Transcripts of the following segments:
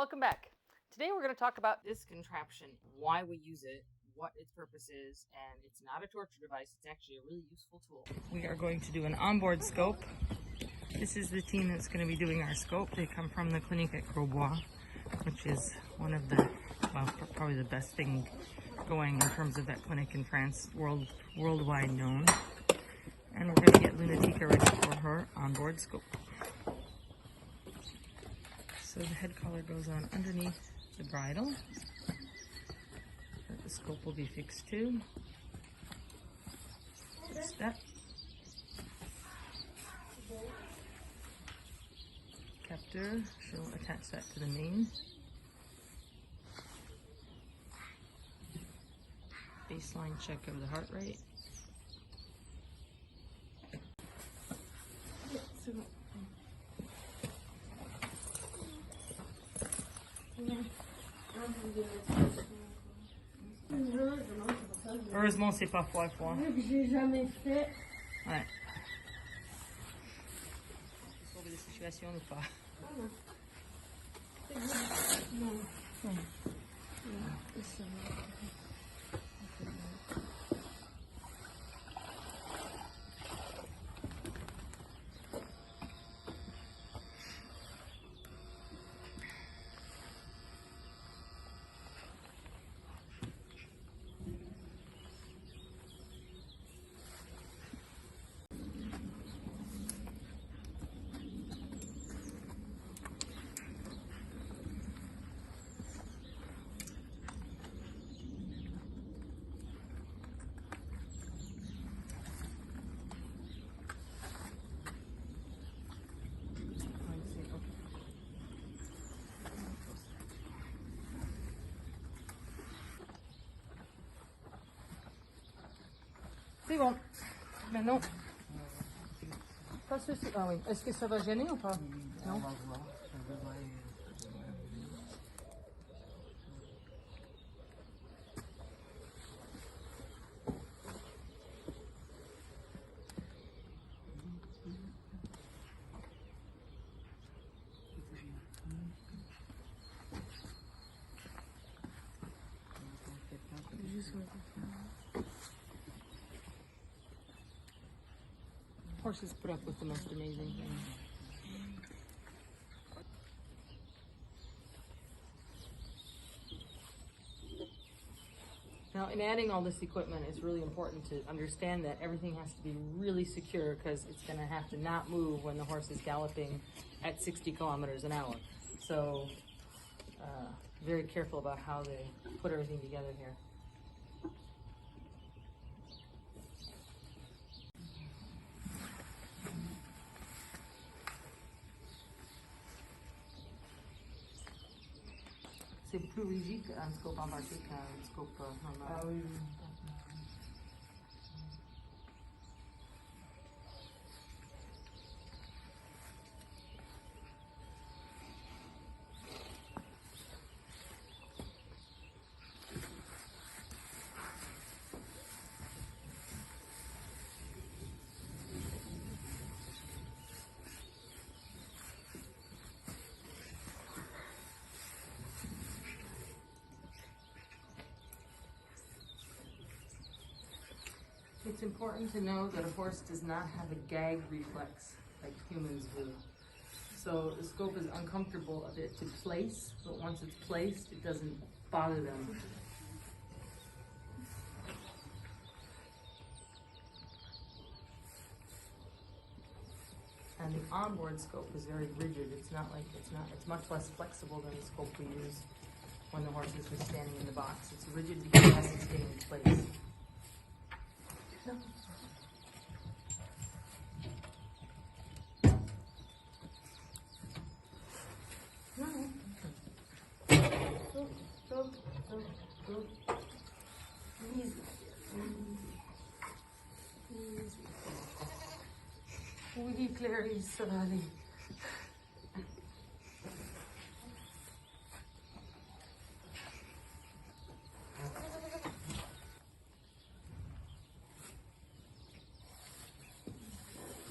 Welcome back. Today we're going to talk about this contraption, why we use it, what its purpose is, and it's not a torture device, it's actually a really useful tool. We are going to do an onboard scope. This is the team that's going to be doing our scope. They come from the clinic at Grosbois, which is one of the, well, probably the best thing going in terms of that clinic in France, worldwide known. And we're going to get Lunatica ready for her onboard scope. So the head collar goes on underneath the bridle that the scope will be fixed to. Step. Captor, she'll attach that to the mane. Baseline check of the heart rate. Heureusement, c'est pas froid. J'ai jamais fait. Ouais. Sauver des situations ou pas? Non. C'est bon. Maintenant, pas ceci. Ah oui. Est-ce que ça va gêner ou pas? Non. Horses put up with the most amazing things. Now, in adding all this equipment, it's really important to understand that everything has to be really secure because it's going to have to not move when the horse is galloping at 60 kilometers an hour. So, very careful about how they put everything together here. C'est plus rigide qu'un scope embarqué qu'un scope normal. Ah oui. It's important to know that a horse does not have a gag reflex like humans do. So the scope is uncomfortable a bit to place, but once it's placed, it doesn't bother them. And the onboard scope is very rigid. It's much less flexible than the scope we use when the horse is just standing in the box. It's rigid because it has to stay in place. Oui, Clarice, ça va aller.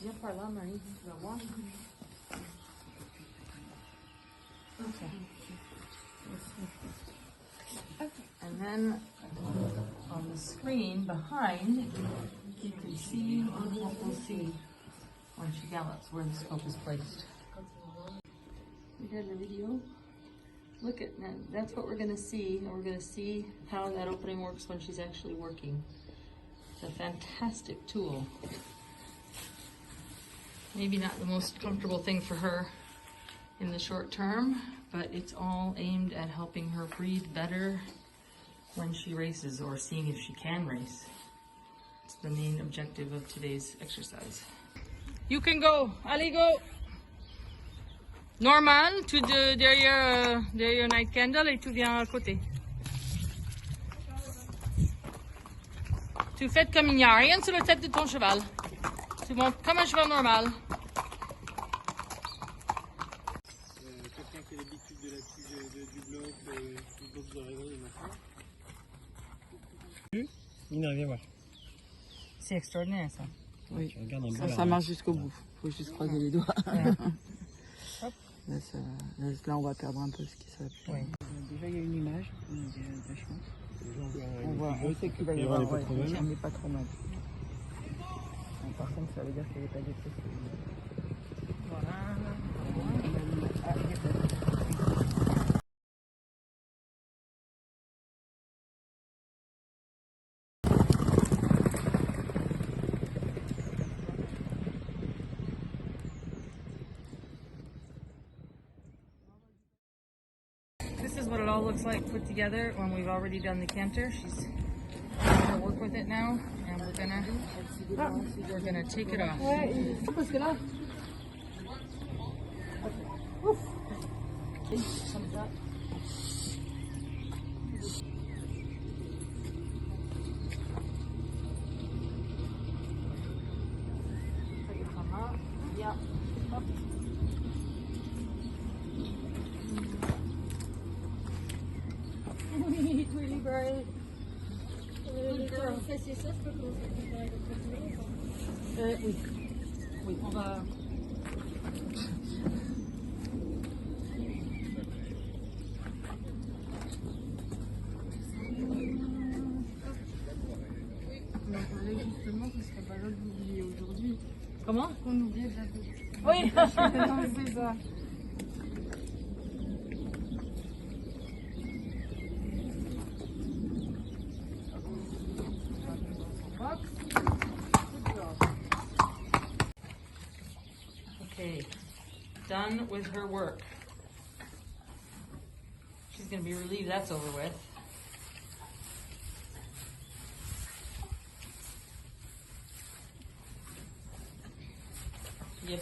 Viens par là, Marie, tu vas voir. Ok. And then on the screen behind, you can see what we'll see when she gallops, where the scope is placed. We had the video. Look at that. That's what we're going to see, and we're going to see how that opening works when she's actually working. It's a fantastic tool. Maybe not the most comfortable thing for her in the short term, but it's all aimed at helping her breathe better when she races, or seeing if she can race. It's the main objective of today's exercise. You can go. Allez, go. Normal, tout derrière night candle et tu viens à côté. Tu fais comme il n'y a rien sur la tête de ton cheval. Tu montes comme un cheval normal. Quelqu'un qui a l'habitude de du bloc de raison et machin. Nina, viens voir. C'est extraordinaire ça. Oui, Regarde en bas, ça marche jusqu'au bout. Faut juste croiser les doigts. Là, on va perdre un peu ce qui s'appelle. Oui. Déjà, il y a une image, on a de la chance. On sait qu'il va y Il avoir, n'est pas trop mal. on n'est pas trop mal. Par contre, ça veut dire qu'elle n'est pas dépressive. Voilà. This is what it all looks like put together when we've already done the canter. She's gonna work with it now, and we're gonna take it off. Parce que là, Yeah. oui, tu es libéré. C'est ça, je peux commencer à préparer le Oui. Oui, on va. On en parlait justement, ce serait pas l'autre d'oublier aujourd'hui. Comment? On oubliait de la Oui. c'est ça. Okay, done with her work. She's gonna be relieved that's over with. Yep.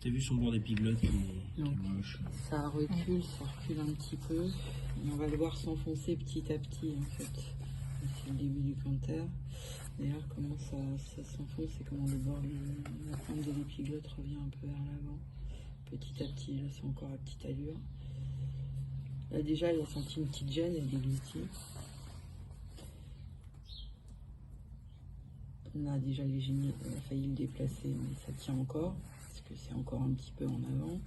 T'as vu son bord d'épiglotte qui est Donc, moche. ça recule un petit peu. Et on va le voir s'enfoncer petit à petit, en fait. C'est le début du canter. D'ailleurs, comment ça s'enfonce et comment le bord, la pointe de l'épiglotte revient un peu vers l'avant. Petit à petit, là, c'est encore à petite allure. Là, déjà, il a senti une petite gêne, elle déglutit. On a déjà les génies, on a failli le déplacer, mais ça tient encore, parce que c'est encore un petit peu en avant.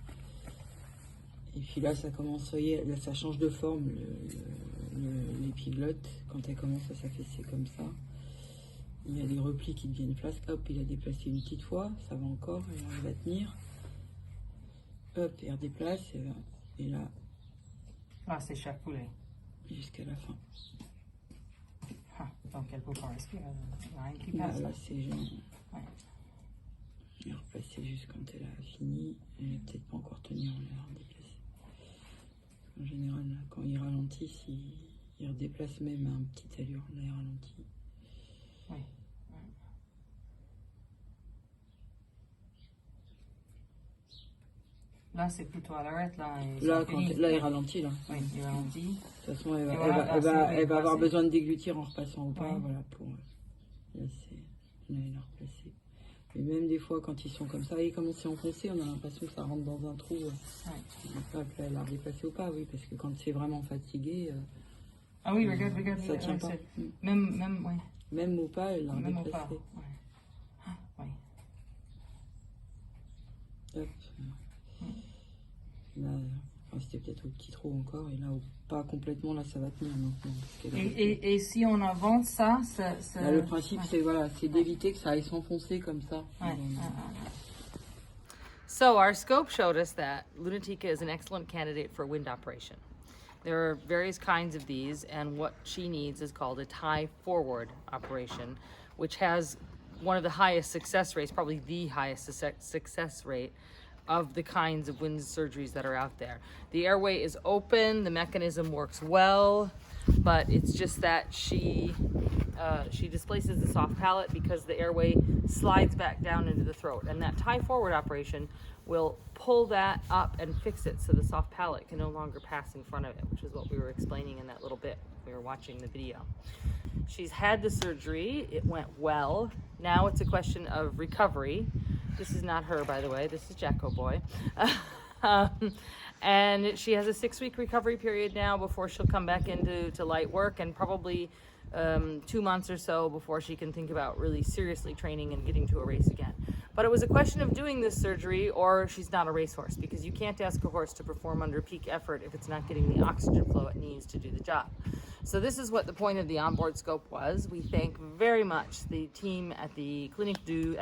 Et puis là, ça commence, vous voyez, là, ça change de forme, l'épiglotte, quand elle commence à s'affaisser comme ça. Il y a les replis qui deviennent flasques. Hop, il a déplacé une petite fois, ça va encore, et là, il va tenir. Hop, il redéplace, et là, Ah, c'est chapoulet. jusqu'à la fin. Ah, donc elle peut pas respirer. Rien qui Là, passe. là c'est gênant. Ouais. Il est replacé juste quand elle a fini. Elle n'est peut-être pas encore tenue, on l'a redéplacé. En général, là, quand il ralentit, il redéplace même à une petite allure. Là, il ralentit. Oui. Là, c'est plutôt à l'arrêt, là. Et Là, c'est fini. là, il ralentit. Là. Oui, il ralentit. De toute façon, elle va, Et voilà, elle va, là, elle va avoir c'est besoin de déglutir en repassant au pas. Ouais. Voilà, pour. Là, il a replacé. Et même des fois, quand ils sont comme ça, et comme on s'est enfoncé, on a l'impression que ça rentre dans un trou. Pas qu'elle a déplacé ou pas, oui, parce que quand c'est vraiment fatigué, Ah oui, regarde, ça tient pas. Même, ouais. Même au pas, elle l'a Même au déplacé. pas, ouais. Ah, ouais. Hop. Là, enfin, c'était peut-être au petit trou encore, et là, au pas complètement, là, ça va tenir maintenant. Parce qu'elle a- Et si on avance ça, Là, le principe, c'est voilà, c'est d'éviter que ça aille s'enfoncer comme ça. So our scope showed us that Lunatica is an excellent candidate for wind operation. There are various kinds of these, and what she needs is called a tie forward operation, which has one of the highest success rates, probably the highest success rate of the kinds of wind surgeries that are out there. The airway is open, the mechanism works well, but it's just that she displaces the soft palate because the airway slides back down into the throat, and that tie forward operation will pull that up and fix it so the soft palate can no longer pass in front of it, which is what we were explaining in that little bit we were watching the video. She's had the surgery, it went well. Now it's a question of recovery. This is not her, by the way, this is Jacko Boy. And she has a 6-week recovery period now before she'll come back into light work, and probably 2 months or so before she can think about really seriously training and getting to a race again. But it was a question of doing this surgery or she's not a racehorse, because you can't ask a horse to perform under peak effort if it's not getting the oxygen flow it needs to do the job. So this is what the point of the onboard scope was. We thank very much the team at the Clinique du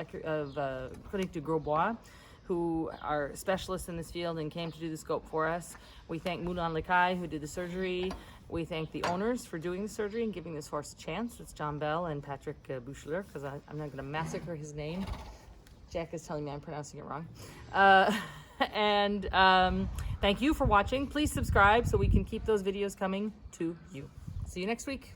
Grosbois, who are specialists in this field and came to do the scope for us. We thank Moulin Lecaille, who did the surgery. We thank the owners for doing the surgery and giving this horse a chance. It's John Bell and Patrick Bouchler, because I'm not going to massacre his name. Jack is telling me I'm pronouncing it wrong. Thank you for watching. Please subscribe so we can keep those videos coming to you. See you next week.